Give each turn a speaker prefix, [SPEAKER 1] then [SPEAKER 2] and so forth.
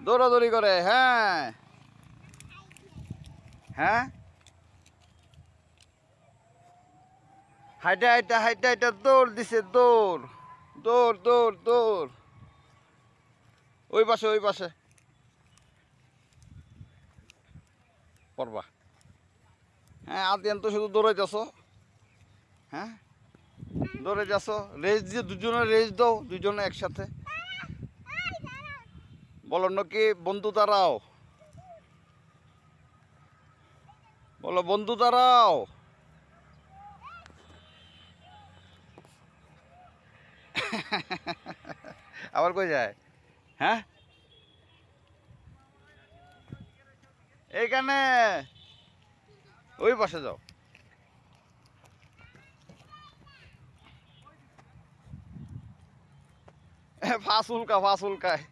[SPEAKER 1] দৌড়াদৌড়ি করে। হ্যাঁ হ্যাঁ, হাইটা হাইটা হাইটা হাইটা দৌড় দিছে, দৌড় দৌড় দৌড় দৌড়। ওই পাশে ওই পাশে পড়বা। হ্যাঁ আদিয়ান তো শুধু দৌড়াইতেছ। হ্যাঁ দৌড়াইতেছ, রেস দিয়ে দুজনে রেস দাও, দুজনে একসাথে বলো নাকি বন্ধু দাঁড়াও, বলো বন্ধু দাঁড়াও। আবার কই যায়? হ্যাঁ এইখানে, ওই পাশে যাও। ফাঁস উল্কা ফাঁস উল্কায়।